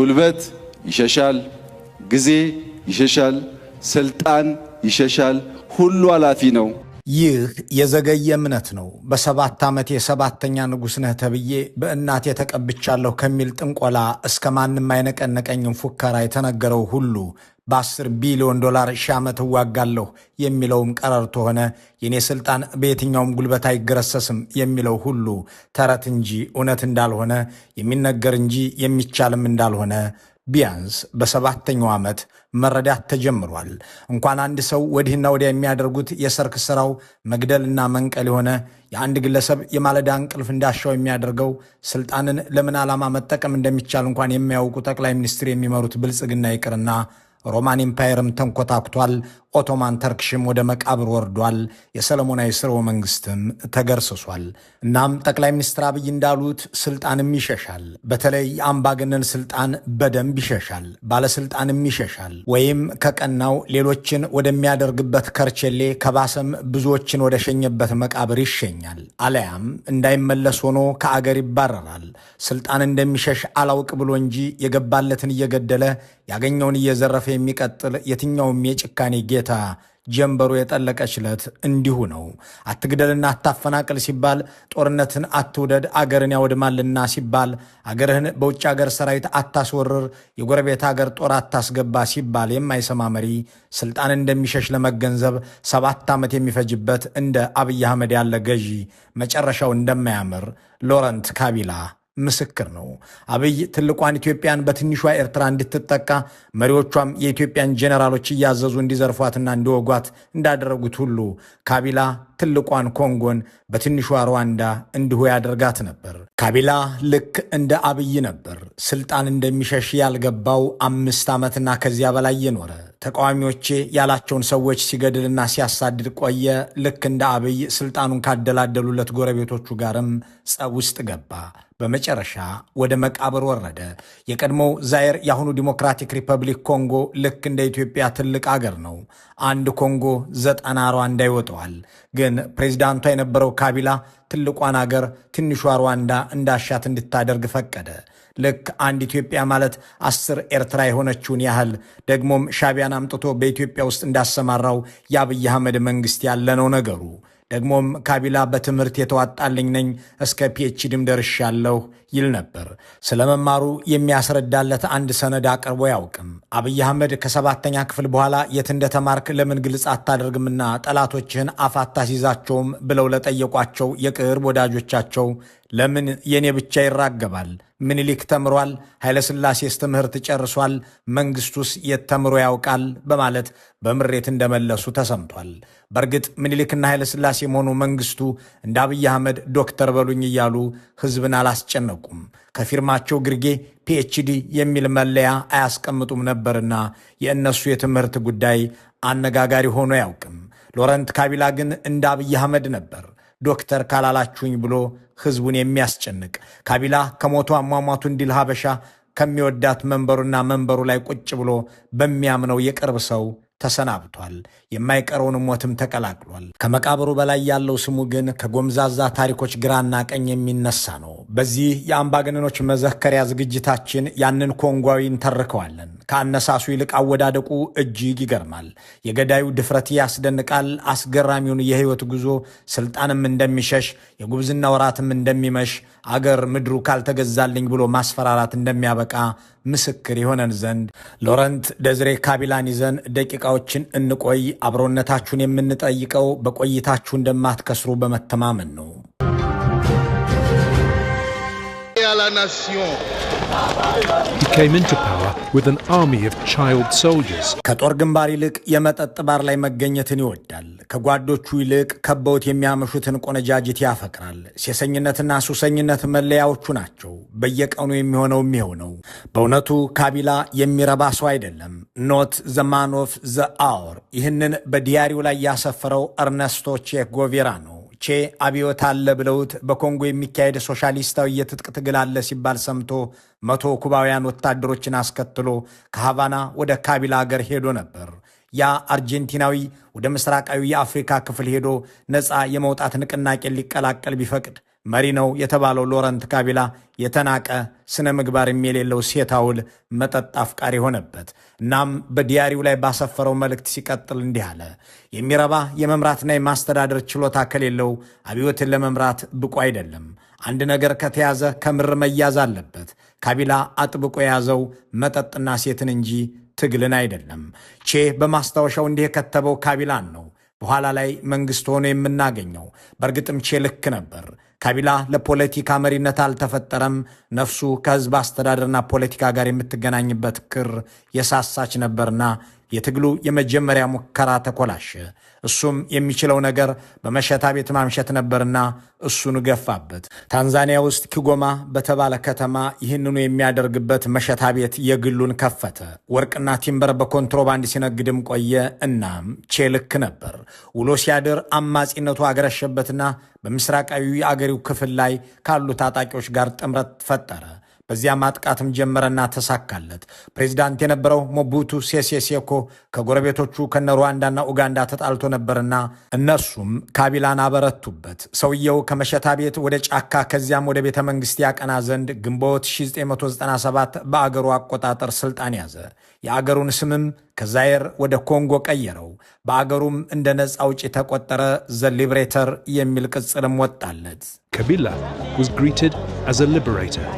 ጉልበት ይሸሻል፣ ጊዜ ይሸሻል፣ ስልጣን ይሸሻል፣ ሁሉ አላፊ ነው። ይህ የዘገየ እምነት ነው። በ7 ዓመት የሰባተኛ ንጉሥ ነህ ተብዬ በእናቴ ተቀብቻለሁ ከሚል ጥንቆላ እስከ ማንም አይነቀነቀኝም ፉከራ የተነገረው ሁሉ በ10 ቢሊዮን ዶላር ሺህ ዓመት እዋጋለሁ የሚለውም ቀረርቶ ሆነ የኔ ስልጣን በየትኛውም ጉልበት አይገረሰስም የሚለው ሁሉ ተረት እንጂ እውነት እንዳልሆነ የሚነገር እንጂ የሚቻልም እንዳልሆነ ቢያንስ በ7ኛው ዓመት መረዳት ተጀምሯል። እንኳን አንድ ሰው ወዲህና ወዲያ የሚያደርጉት የሰርክ ስራው መግደልና መንቀል የሆነ የአንድ ግለሰብ የማለዳ እንቅልፍ እንዳሻው የሚያደርገው ስልጣንን ለምን ዓላማ መጠቀም እንደሚቻል እንኳን የሚያውቁ ጠቅላይ ሚኒስትር የሚመሩት ብልጽግና ይቅርና ሮማን ኢምፓየርም ተንኮታኩቷል። ኦቶማን ተርክሽም ወደ መቃብር ወርዷል። የሰለሞናዊ ስርወ መንግስትም ተገርስሷል። እናም ጠቅላይ ሚኒስትር አብይ እንዳሉት ስልጣንም ይሸሻል። በተለይ የአምባገነን ስልጣን በደንብ ይሸሻል። ባለስልጣንም ይሸሻል። ወይም ከቀናው ሌሎችን ወደሚያደርግበት ከርቸሌ ከባሰም ብዙዎችን ወደ ሸኘበት መቃብር ይሸኛል። አለያም እንዳይመለስ ሆኖ ከአገር ይባረራል። ስልጣን እንደሚሸሽ አላውቅ ብሎ እንጂ የገባለትን እየገደለ ያገኘውን እየዘረፈ የሚቀጥል የትኛውም የጭካኔ ጌታ ጀንበሩ የጠለቀችለት እንዲሁ ነው። አትግደልና አታፈናቅል ሲባል ጦርነትን አትውደድ አገርን ያወድማልና ሲባል አገርህን በውጭ አገር ሰራዊት አታስወርር የጎረቤት አገር ጦር አታስገባ ሲባል የማይሰማ መሪ ስልጣን እንደሚሸሽ ለመገንዘብ 7 ዓመት የሚፈጅበት እንደ አብይ አህመድ ያለ ገዢ መጨረሻው እንደማያምር ሎረንት ካቢላ ምስክር ነው። አብይ ትልቋን ኢትዮጵያን በትንሿ ኤርትራ እንድትጠቃ መሪዎቿም የኢትዮጵያን ጄኔራሎች እያዘዙ እንዲዘርፏትና እንዲወጓት እንዳደረጉት ሁሉ ካቢላ ትልቋን ኮንጎን በትንሿ ሩዋንዳ እንዲሁ ያደርጋት ነበር። ካቢላ ልክ እንደ አብይ ነበር። ስልጣን እንደሚሸሽ ያልገባው 5 ዓመትና ከዚያ በላይ የኖረ ተቃዋሚዎቼ ያላቸውን ሰዎች ሲገድልና ሲያሳድድ ቆየ። ልክ እንደ አብይ ስልጣኑን ካደላደሉለት ጎረቤቶቹ ጋርም ጸብ ውስጥ ገባ። በመጨረሻ ወደ መቃብር ወረደ። የቀድሞው ዛይር የአሁኑ ዲሞክራቲክ ሪፐብሊክ ኮንጎ ልክ እንደ ኢትዮጵያ ትልቅ አገር ነው። አንድ ኮንጎ 90 ሩዋንዳ ይወጠዋል። ግን ፕሬዚዳንቷ የነበረው ካቢላ ትልቋን አገር ትንሿ ሩዋንዳ እንዳሻት እንድታደርግ ፈቀደ። ልክ አንድ ኢትዮጵያ ማለት 10 ኤርትራ የሆነችውን ያህል ደግሞም ሻቢያን አምጥቶ በኢትዮጵያ ውስጥ እንዳሰማራው የአብይ አህመድ መንግስት ያለ ነው ነገሩ። ደግሞም ካቢላ በትምህርት የተዋጣልኝ ነኝ እስከ ፒኤችዲም ደርሻለሁ ይል ነበር። ስለመማሩ የሚያስረዳለት አንድ ሰነድ አቅርቦ ያውቅም። አብይ አህመድ ከ7ኛ ክፍል በኋላ የት እንደተማርክ ለምን ግልጽ አታደርግምና ጠላቶችህን አፍ አታስይዛቸውም ብለው ለጠየቋቸው የቅርብ ወዳጆቻቸው ለምን የኔ ብቻ ይራገባል? ምኒልክ ተምሯል፣ ኃይለሥላሴስ ትምህርት ጨርሷል፣ መንግስቱስ የት ተምሮ ያውቃል? በማለት በምሬት እንደመለሱ ተሰምቷል። በእርግጥ ምኒልክና ኃይለሥላሴ መሆኑ መንግስቱ እንደ አብይ አህመድ ዶክተር በሉኝ እያሉ ህዝብን አላስጨነቁም። ከፊርማቸው ግርጌ ፒኤችዲ የሚል መለያ አያስቀምጡም ነበርና የእነሱ የትምህርት ጉዳይ አነጋጋሪ ሆኖ ያውቅም። ሎረንት ካቢላ ግን እንደ አብይ አህመድ ነበር። ዶክተር ካላላችሁኝ ብሎ ህዝቡን የሚያስጨንቅ ካቢላ ከሞቱ አሟሟቱ እንዲል ሀበሻ ከሚወዳት መንበሩና መንበሩ ላይ ቁጭ ብሎ በሚያምነው የቅርብ ሰው ተሰናብቷል። የማይቀረውን ሞትም ተቀላቅሏል። ከመቃብሩ በላይ ያለው ስሙ ግን ከጎምዛዛ ታሪኮች ግራና ቀኝ የሚነሳ ነው። በዚህ የአምባገነኖች መዘከሪያ ዝግጅታችን ያንን ኮንጓዊ እንተርከዋለን። ከአነሳሱ ይልቅ አወዳደቁ እጅግ ይገርማል። የገዳዩ ድፍረት ያስደንቃል። አስገራሚውን የህይወት ጉዞ ስልጣንም እንደሚሸሽ የጉብዝና ወራትም እንደሚመሽ አገር ምድሩ ካልተገዛልኝ ብሎ ማስፈራራት እንደሚያበቃ ምስክር የሆነን ዘንድ ሎረንት ደዝሬ ካቢላን ይዘን ደቂቃዎችን እንቆይ። አብሮነታችሁን የምንጠይቀው በቆይታችሁ እንደማትከስሩ በመተማመን ነው። He came into power with an army of child soldiers. ከጦር ግንባር ይልቅ የመጠጥ ባር ላይ መገኘትን ይወዳል። ከጓዶቹ ይልቅ ከበውት የሚያመሹትን ቆነጃጅት ያፈቅራል። ሴሰኝነትና ሱሰኝነት መለያዎቹ ናቸው። በየቀኑ የሚሆነው የሚሆነው። በእውነቱ ካቢላ የሚረባ ሰው አይደለም። ኖት ዘ ማን ኦፍ ዘ አወር። ይህንን በዲያሪው ላይ ያሰፈረው እርነስቶ ቼ ጎቬራ ነው። ቼ አብዮት አለ ብለውት በኮንጎ የሚካሄድ ሶሻሊስታዊ የትጥቅ ትግል አለ ሲባል ሰምቶ 100 ኩባውያን ወታደሮችን አስከትሎ ከሃቫና ወደ ካቢላ አገር ሄዶ ነበር። ያ አርጀንቲናዊ ወደ ምስራቃዊ የአፍሪካ ክፍል ሄዶ ነፃ የመውጣት ንቅናቄ ሊቀላቀል ቢፈቅድ መሪ ነው የተባለው ሎረንት ካቢላ የተናቀ ስነ ምግባር የሌለው ሴታውል መጠጥ አፍቃሪ ሆነበት። እናም በዲያሪው ላይ ባሰፈረው መልእክት ሲቀጥል እንዲህ አለ። የሚረባ የመምራትና የማስተዳደር ችሎታ ከሌለው አብዮትን ለመምራት ብቁ አይደለም። አንድ ነገር ከተያዘ ከምር መያዝ አለበት። ካቢላ አጥብቆ የያዘው መጠጥና ሴትን እንጂ ትግልን አይደለም። ቼ በማስታወሻው እንዲህ የከተበው ካቢላን ነው በኋላ ላይ መንግስት ሆኖ የምናገኘው። በእርግጥም ቼ ልክ ነበር። ካቢላ ለፖለቲካ መሪነት አልተፈጠረም። ነፍሱ ከህዝብ አስተዳደርና ፖለቲካ ጋር የምትገናኝበት ክር የሳሳች ነበርና የትግሉ የመጀመሪያ ሙከራ ተኮላሸ። እሱም የሚችለው ነገር በመሸታ ቤት ማምሸት ነበርና እሱን ገፋበት። ታንዛኒያ ውስጥ ኪጎማ በተባለ ከተማ ይህንኑ የሚያደርግበት መሸታ ቤት የግሉን ከፈተ። ወርቅና ቲምበር በኮንትሮባንድ ሲነግድም ቆየ። እናም ቼ ልክ ነበር። ውሎ ሲያድር አማጺነቱ አገረሸበትና በምስራቃዊ የአገሪው ክፍል ላይ ካሉ ታጣቂዎች ጋር ጥምረት ፈጠረ። በዚያ ማጥቃትም ጀመረና ተሳካለት። ፕሬዚዳንት የነበረው ሞቡቱ ሴሴ ሴኮ ከጎረቤቶቹ ከነ ሩዋንዳና ኡጋንዳ ተጣልቶ ነበርና እነርሱም ካቢላን አበረቱበት። ሰውየው ከመሸታ ቤት ወደ ጫካ ከዚያም ወደ ቤተ መንግስት ያቀና ዘንድ ግንቦት 1997 በአገሩ አቆጣጠር ስልጣን ያዘ። የአገሩን ስምም ከዛየር ወደ ኮንጎ ቀየረው። በአገሩም እንደ ነፃ አውጪ ተቆጠረ። ዘ ሊብሬተር የሚል ቅጽልም ወጣለት። Kabila was greeted as a liberator.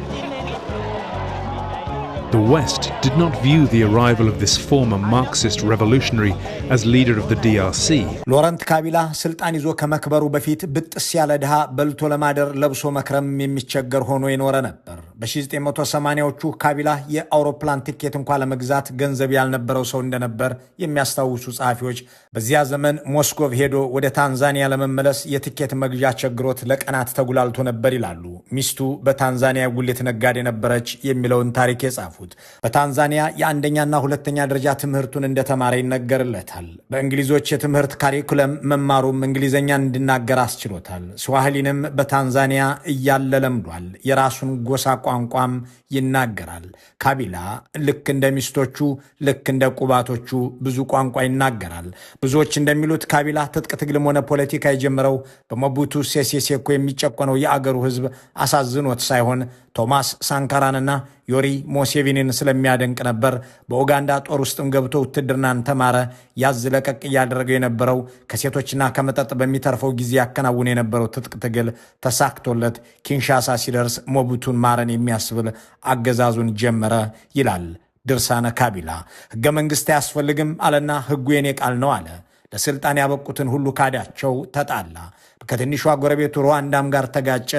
The West did not view the arrival of this former Marxist revolutionary as leader of the DRC. ሎረንት ካቢላ ስልጣን ይዞ ከመክበሩ በፊት ብጥስ ያለ ድሃ በልቶ ለማደር ለብሶ መክረም የሚቸገር ሆኖ የኖረ ነበር። በ1980ዎቹ ካቢላ የአውሮፕላን ቲኬት እንኳን ለመግዛት ገንዘብ ያልነበረው ሰው እንደነበር የሚያስታውሱ ጸሐፊዎች በዚያ ዘመን ሞስኮቭ ሄዶ ወደ ታንዛኒያ ለመመለስ የቲኬት መግዣ ቸግሮት ለቀናት ተጉላልቶ ነበር ይላሉ ሚስቱ በታንዛኒያ ጉሌት ነጋዴ ነበረች የሚለውን ታሪክ የጻፉ። በታንዛኒያ የአንደኛና ሁለተኛ ደረጃ ትምህርቱን እንደተማረ ይነገርለታል። በእንግሊዞች የትምህርት ካሪኩለም መማሩም እንግሊዘኛን እንዲናገር አስችሎታል። ስዋሂሊንም በታንዛኒያ እያለ ለምዷል። የራሱን ጎሳ ቋንቋም ይናገራል። ካቢላ ልክ እንደ ሚስቶቹ ልክ እንደ ቁባቶቹ ብዙ ቋንቋ ይናገራል። ብዙዎች እንደሚሉት ካቢላ ትጥቅ ትግልም ሆነ ፖለቲካ የጀመረው በሞቡቱ ሴሴ ሴኮ የሚጨቆነው የአገሩ ህዝብ አሳዝኖት ሳይሆን ቶማስ ሳንካራንና ዮሪ ሙሴቪኒን ስለሚያደንቅ ነበር። በኡጋንዳ ጦር ውስጥም ገብቶ ውትድርናን ተማረ። ያዝ ለቀቅ እያደረገው የነበረው ከሴቶችና ከመጠጥ በሚተርፈው ጊዜ ያከናውን የነበረው ትጥቅ ትግል ተሳክቶለት ኪንሻሳ ሲደርስ ሞቡቱን ማረን የሚያስብል አገዛዙን ጀመረ ይላል ድርሳነ ካቢላ። ህገ መንግስት አያስፈልግም አለና ህጉ የኔ ቃል ነው አለ። ለስልጣን ያበቁትን ሁሉ ካዳቸው፣ ተጣላ። ከትንሿ ጎረቤቱ ሩዋንዳም ጋር ተጋጨ።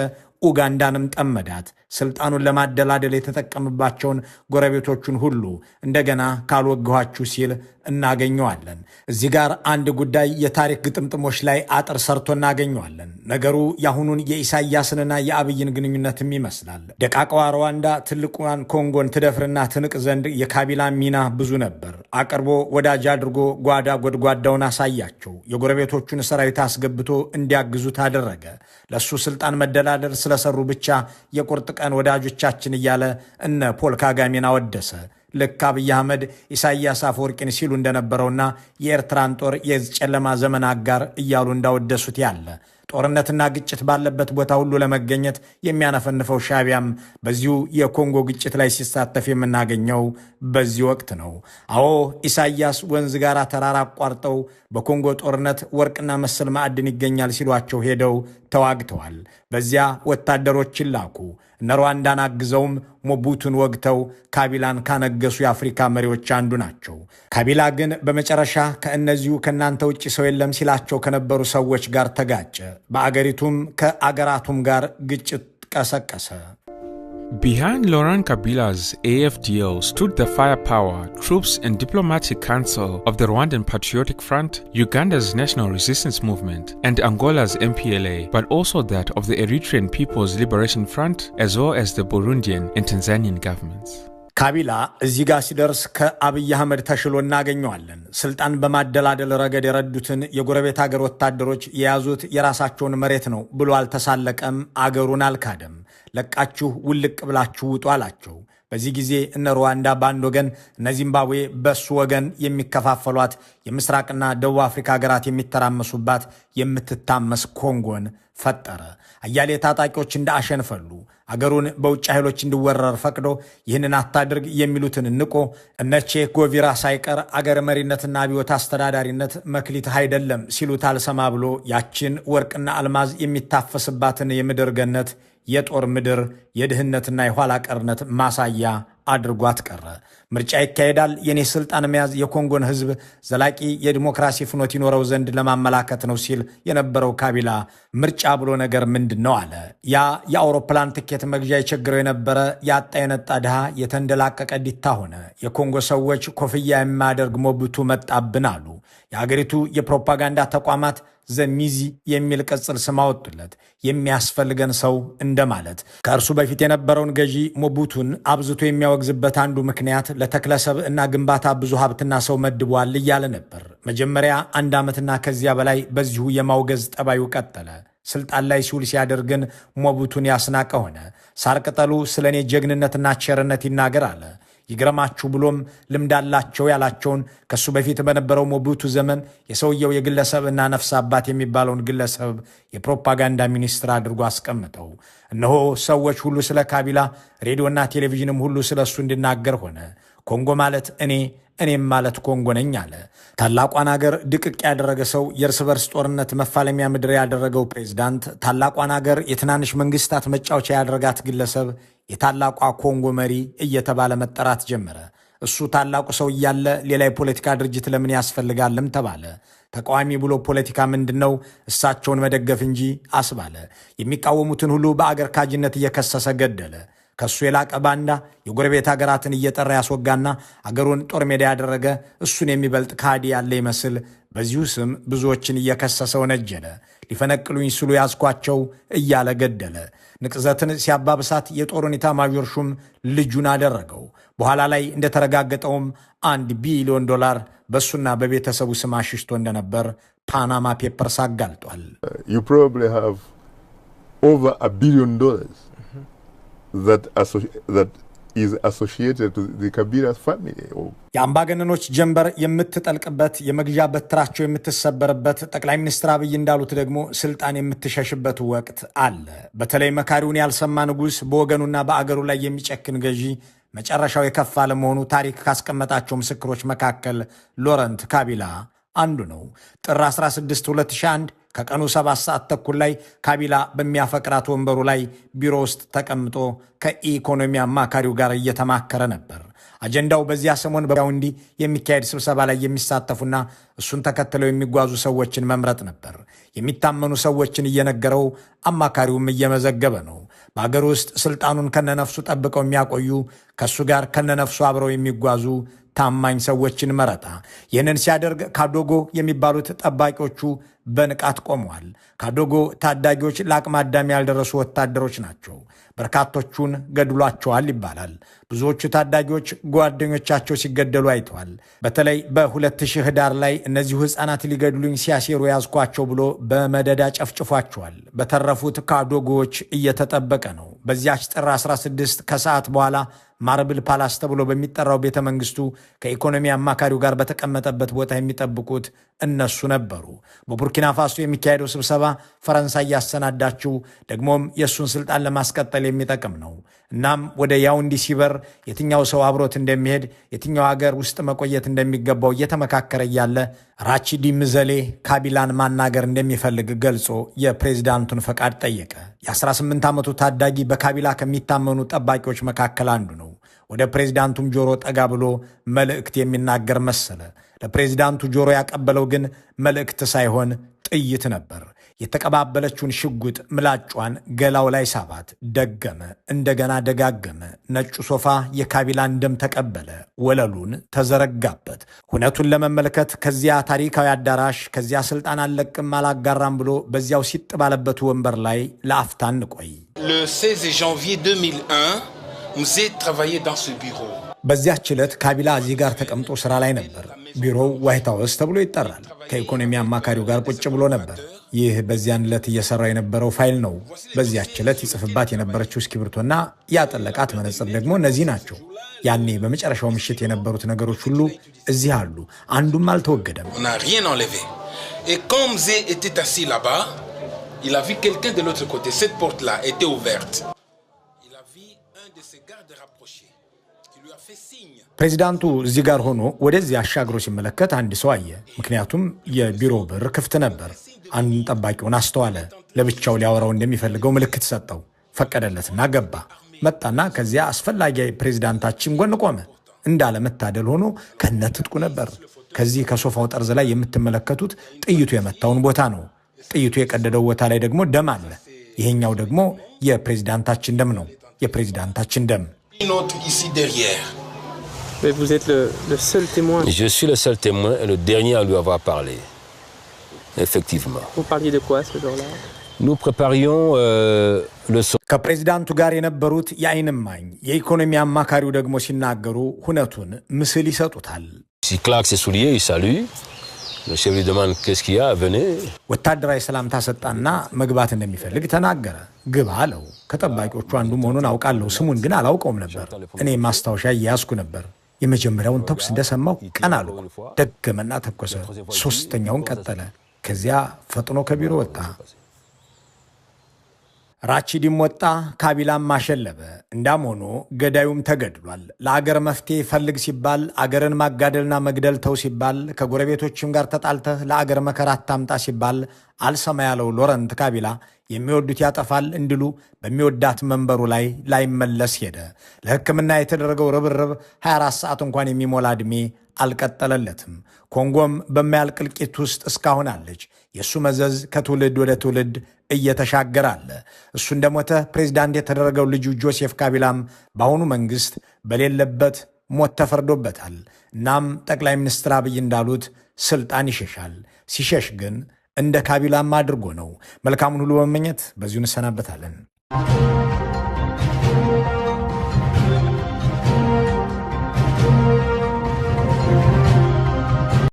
ኡጋንዳንም ጠመዳት። ስልጣኑን ለማደላደል የተጠቀመባቸውን ጎረቤቶቹን ሁሉ እንደገና ካልወገኋችሁ ሲል እናገኘዋለን። እዚህ ጋር አንድ ጉዳይ የታሪክ ግጥምጥሞች ላይ አጥር ሰርቶ እናገኘዋለን። ነገሩ ያሁኑን የኢሳያስንና የአብይን ግንኙነትም ይመስላል። ደቃቃዋ ሩዋንዳ ትልቁን ኮንጎን ትደፍርና ትንቅ ዘንድ የካቢላ ሚና ብዙ ነበር። አቅርቦ ወዳጅ አድርጎ ጓዳ ጎድጓዳውን አሳያቸው። የጎረቤቶቹን ሰራዊት አስገብቶ እንዲያግዙት አደረገ። ለሱ ስልጣን መደላደል ስለሰሩ ብቻ የቁርጥ ቀን ወዳጆቻችን እያለ እነ ፖል ካጋሜን አወደሰ። ልክ አብይ አህመድ ኢሳያስ አፈወርቂን ሲሉ እንደነበረውና የኤርትራን ጦር የጨለማ ዘመን አጋር እያሉ እንዳወደሱት ያለ ጦርነትና ግጭት ባለበት ቦታ ሁሉ ለመገኘት የሚያነፈንፈው ሻቢያም በዚሁ የኮንጎ ግጭት ላይ ሲሳተፍ የምናገኘው በዚህ ወቅት ነው። አዎ ኢሳያስ ወንዝ ጋር ተራራ አቋርጠው በኮንጎ ጦርነት ወርቅና መሰል ማዕድን ይገኛል ሲሏቸው ሄደው ተዋግተዋል። በዚያ ወታደሮችን ላኩ። እነ ሩዋንዳን አግዘውም ሞቡቱን ወግተው ካቢላን ካነገሱ የአፍሪካ መሪዎች አንዱ ናቸው። ካቢላ ግን በመጨረሻ ከእነዚሁ ከናንተ ውጭ ሰው የለም ሲላቸው ከነበሩ ሰዎች ጋር ተጋጨ። በአገሪቱም ከአገራቱም ጋር ግጭት ቀሰቀሰ። Behind Laurent Kabila's AFDL stood the firepower, troops and diplomatic council of the Rwandan Patriotic Front, Uganda's National Resistance Movement, and Angola's MPLA, but also that of the Eritrean People's Liberation Front, as well as the Burundian and Tanzanian governments. ካቢላ እዚህ ጋር ሲደርስ ከአብይ አህመድ ተሽሎ እናገኘዋለን። ስልጣን በማደላደል ረገድ የረዱትን የጎረቤት ሀገር ወታደሮች የያዙት የራሳቸውን መሬት ነው ብሎ አልተሳለቀም። አገሩን አልካደም። ለቃችሁ ውልቅ ብላችሁ ውጡ አላቸው። በዚህ ጊዜ እነ ሩዋንዳ በአንድ ወገን፣ እነ ዚምባብዌ በሱ ወገን የሚከፋፈሏት የምስራቅና ደቡብ አፍሪካ ሀገራት የሚተራመሱባት የምትታመስ ኮንጎን ፈጠረ። አያሌ ታጣቂዎች እንደ አሸን ፈሉ። አገሩን በውጭ ኃይሎች እንዲወረር ፈቅዶ ይህንን አታድርግ የሚሉትን ንቆ እነ ቼ ጉቬራ ሳይቀር አገር መሪነትና አብዮት አስተዳዳሪነት መክሊት አይደለም ሲሉት አልሰማ ብሎ ያችን ወርቅና አልማዝ የሚታፈስባትን የምድር ገነት የጦር ምድር የድህነትና የኋላ ቀርነት ማሳያ አድርጓት ቀረ። ምርጫ ይካሄዳል፣ የኔ ስልጣን መያዝ የኮንጎን ህዝብ ዘላቂ የዲሞክራሲ ፍኖት ይኖረው ዘንድ ለማመላከት ነው ሲል የነበረው ካቢላ ምርጫ ብሎ ነገር ምንድነው አለ። ያ የአውሮፕላን ትኬት መግዣ የቸግረው የነበረ ያጣ የነጣ ድሃ የተንደላቀቀ ዲታ ሆነ። የኮንጎ ሰዎች ኮፍያ የማያደርግ ሞቡቱ መጣብን አሉ። የአገሪቱ የፕሮፓጋንዳ ተቋማት ዘሚዚ የሚል ቅጽል ስም አወጡለት። የሚያስፈልገን ሰው እንደማለት። ከእርሱ በፊት የነበረውን ገዢ ሞቡቱን አብዝቶ የሚያወግዝበት አንዱ ምክንያት ለተክለሰብ እና ግንባታ ብዙ ሀብትና ሰው መድቧል እያለ ነበር። መጀመሪያ 1 ዓመትና ከዚያ በላይ በዚሁ የማውገዝ ጠባዩ ቀጠለ። ስልጣን ላይ ሲውል ሲያደርግን ሞቡቱን ያስናቀ ሆነ። ሳር ቅጠሉ ስለ እኔ ጀግንነትና ቸርነት ይናገር አለ። ይግረማችሁ ብሎም ልምድ አላቸው ያላቸውን ከሱ በፊት በነበረው ሞቡቱ ዘመን የሰውየው የግለሰብ እና ነፍስ አባት የሚባለውን ግለሰብ የፕሮፓጋንዳ ሚኒስትር አድርጎ አስቀምጠው። እነሆ ሰዎች ሁሉ ስለ ካቢላ፣ ሬዲዮና ቴሌቪዥንም ሁሉ ስለ እሱ እንዲናገር ሆነ። ኮንጎ ማለት እኔም ማለት ኮንጎ ነኝ አለ። ታላቋን አገር ድቅቅ ያደረገ ሰው፣ የእርስ በርስ ጦርነት መፋለሚያ ምድር ያደረገው ፕሬዝዳንት፣ ታላቋን አገር የትናንሽ መንግስታት መጫወቻ ያደረጋት ግለሰብ የታላቋ ኮንጎ መሪ እየተባለ መጠራት ጀመረ። እሱ ታላቁ ሰው እያለ ሌላ የፖለቲካ ድርጅት ለምን ያስፈልጋልም ተባለ። ተቃዋሚ ብሎ ፖለቲካ ምንድነው? እሳቸውን መደገፍ እንጂ አስባለ። የሚቃወሙትን ሁሉ በአገር ካጅነት እየከሰሰ ገደለ። ከሱ የላቀ ባንዳ የጎረቤት ሀገራትን እየጠራ ያስወጋና አገሩን ጦር ሜዳ ያደረገ እሱን የሚበልጥ ካዲ ያለ ይመስል በዚሁ ስም ብዙዎችን እየከሰሰ ወነጀለ። ሊፈነቅሉኝ ስሉ ያዝኳቸው እያለ ገደለ። ንቅዘትን ሲያባብሳት የጦር ኢታማዦር ሹም ልጁን አደረገው። በኋላ ላይ እንደተረጋገጠውም $1 ቢሊዮን በሱና በቤተሰቡ ስም አሽሽቶ እንደነበር ፓናማ ፔፐርስ አጋልጧል። You probably have over $1 billion that is associated to the Kabira's family. የአምባገነኖች ጀንበር የምትጠልቅበት የመግዣ በትራቸው የምትሰበርበት ጠቅላይ ሚኒስትር አብይ እንዳሉት ደግሞ ስልጣን የምትሸሽበት ወቅት አለ። በተለይ መካሪውን ያልሰማ ንጉሥ በወገኑና በአገሩ ላይ የሚጨክን ገዢ መጨረሻው የከፋ ለመሆኑ ታሪክ ካስቀመጣቸው ምስክሮች መካከል ሎረንት ካቢላ አንዱ ነው። ጥር 16 2001 ከቀኑ 7 ሰዓት ተኩል ላይ ካቢላ በሚያፈቅራት ወንበሩ ላይ ቢሮ ውስጥ ተቀምጦ ከኢኮኖሚ አማካሪው ጋር እየተማከረ ነበር። አጀንዳው በዚያ ሰሞን በያውንዲ የሚካሄድ ስብሰባ ላይ የሚሳተፉና እሱን ተከትለው የሚጓዙ ሰዎችን መምረጥ ነበር። የሚታመኑ ሰዎችን እየነገረው አማካሪውም እየመዘገበ ነው። በአገር ውስጥ ስልጣኑን ከነነፍሱ ጠብቀው የሚያቆዩ ከሱ ጋር ከነነፍሱ አብረው የሚጓዙ ታማኝ ሰዎችን መረጣ። ይህንን ሲያደርግ ካዶጎ የሚባሉት ጠባቂዎቹ በንቃት ቆመዋል። ካዶጎ ታዳጊዎች ለአቅመ አዳም ያልደረሱ ወታደሮች ናቸው። በርካቶቹን ገድሏቸዋል ይባላል። ብዙዎቹ ታዳጊዎች ጓደኞቻቸው ሲገደሉ አይተዋል። በተለይ በ2000 ህዳር ላይ እነዚሁ ሕፃናት ሊገድሉኝ ሲያሴሩ ያዝኳቸው ብሎ በመደዳ ጨፍጭፏቸዋል። በተረፉት ካዶጎዎች እየተጠበቀ ነው። በዚያች ጥር 16 ከሰዓት በኋላ ማርብል ፓላስ ተብሎ በሚጠራው ቤተ መንግስቱ ከኢኮኖሚ አማካሪው ጋር በተቀመጠበት ቦታ የሚጠብቁት እነሱ ነበሩ። በቡርኪና ፋሶ የሚካሄደው ስብሰባ ፈረንሳይ ያሰናዳችው ደግሞም የእሱን ስልጣን ለማስቀጠል የሚጠቅም ነው። እናም ወደ ያውንዲ ሲበር የትኛው ሰው አብሮት እንደሚሄድ የትኛው ሀገር ውስጥ መቆየት እንደሚገባው እየተመካከረ እያለ ራቺዲ ምዘሌ ካቢላን ማናገር እንደሚፈልግ ገልጾ የፕሬዝዳንቱን ፈቃድ ጠየቀ። የ18 ዓመቱ ታዳጊ በካቢላ ከሚታመኑ ጠባቂዎች መካከል አንዱ ነው። ወደ ፕሬዝዳንቱም ጆሮ ጠጋ ብሎ መልእክት የሚናገር መሰለ። ለፕሬዝዳንቱ ጆሮ ያቀበለው ግን መልእክት ሳይሆን ጥይት ነበር። የተቀባበለችውን ሽጉጥ ምላጯን ገላው ላይ ሳባት። ደገመ፣ እንደገና ደጋገመ። ነጩ ሶፋ የካቢላን ደም ተቀበለ፣ ወለሉን ተዘረጋበት። ሁነቱን ለመመልከት ከዚያ ታሪካዊ አዳራሽ ከዚያ ስልጣን አልለቅም አላጋራም ብሎ በዚያው ሲጥ ባለበት ወንበር ላይ ለአፍታ እንቆይ። Le 16 janvier 2001, nous ai travaillé dans ce bureau. በዚያች ዕለት ካቢላ እዚህ ጋር ተቀምጦ ስራ ላይ ነበር። ቢሮው ዋይት ሃውስ ተብሎ ይጠራል። ከኢኮኖሚ አማካሪው ጋር ቁጭ ብሎ ነበር። ይህ በዚያን ዕለት እየሰራ የነበረው ፋይል ነው። በዚያች ዕለት ይጽፍባት የነበረችው እስክሪብቶና ያጠለቃት መነጽር ደግሞ እነዚህ ናቸው። ያኔ በመጨረሻው ምሽት የነበሩት ነገሮች ሁሉ እዚህ አሉ። አንዱም አልተወገደም። On n'a rien enlevé. Et comme Zé était assis là-bas, il a vu quelqu'un de l'autre côté. Cette porte-là était ouverte. Il a vu un de ses gardes rapprochés qui lui a fait signe. ፕሬዚዳንቱ እዚህ ጋር ሆኖ ወደዚህ አሻግሮ ሲመለከት አንድ ሰው አየ። ምክንያቱም የቢሮ በር ክፍት ነበር። አንዱን ጠባቂውን አስተዋለ። ለብቻው ሊያወራው እንደሚፈልገው ምልክት ሰጠው። ፈቀደለትና ገባ። መጣና ከዚያ አስፈላጊ ፕሬዚዳንታችን ጎን ቆመ። እንዳለ መታደል ሆኖ ከነትጥቁ ነበር። ከዚህ ከሶፋው ጠርዝ ላይ የምትመለከቱት ጥይቱ የመታውን ቦታ ነው። ጥይቱ የቀደደው ቦታ ላይ ደግሞ ደም አለ። ይሄኛው ደግሞ የፕሬዚዳንታችን ደም ነው። የፕሬዚዳንታችን ደም። Une autre ici derrière. Mais vous êtes le seul témoin. Je suis le seul témoin et le dernier à lui avoir parlé. Effectivement. Vous parliez de quoi ce jour-là? Nous préparions le son. ከፕሬዚዳንቱ ጋር የነበሩት የዓይን እማኝ የኢኮኖሚ አማካሪው ደግሞ ሲናገሩ ሁነቱን ምስል ይሰጡታል። Il claque ses souliers, il salue. Le chef lui demande qu'est-ce qu'il y a, venez. ወታደራዊ ሰላምታ ሰጣና መግባት እንደሚፈልግ ተናገረ። ግባ አለው። ከጠባቂዎቹ አንዱ መሆኑን አውቃለሁ፣ ስሙን ግን አላውቀውም ነበር። እኔ ማስታወሻ እያያዝኩ ነበር። የመጀመሪያውን ተኩስ እንደሰማሁ ቀና አልኩ። ደገመና ተኮሰ። ሶስተኛውን ቀጠለ። ከዚያ ፈጥኖ ከቢሮ ወጣ። ራቺዲም ወጣ፣ ካቢላም አሸለበ። እንዳም ሆኖ ገዳዩም ተገድሏል። ለአገር መፍትሄ ፈልግ ሲባል አገርን ማጋደልና መግደል ተው ሲባል ከጎረቤቶችም ጋር ተጣልተህ ለአገር መከራ አታምጣ ሲባል አልሰማ ያለው ሎረንት ካቢላ የሚወዱት ያጠፋል እንዲሉ በሚወዳት መንበሩ ላይ ላይመለስ ሄደ። ለሕክምና የተደረገው ርብርብ 24 ሰዓት እንኳን የሚሞላ ዕድሜ አልቀጠለለትም። ኮንጎም በማያልቅ እልቂት ውስጥ እስካሁን አለች። የእሱ መዘዝ ከትውልድ ወደ ትውልድ እየተሻገረ አለ። እሱ እንደሞተ ፕሬዚዳንት የተደረገው ልጁ ጆሴፍ ካቢላም በአሁኑ መንግሥት በሌለበት ሞት ተፈርዶበታል። እናም ጠቅላይ ሚኒስትር አብይ እንዳሉት ስልጣን ይሸሻል። ሲሸሽ ግን እንደ ካቢላም አድርጎ ነው። መልካሙን ሁሉ በመመኘት በዚሁ እንሰናበታለን።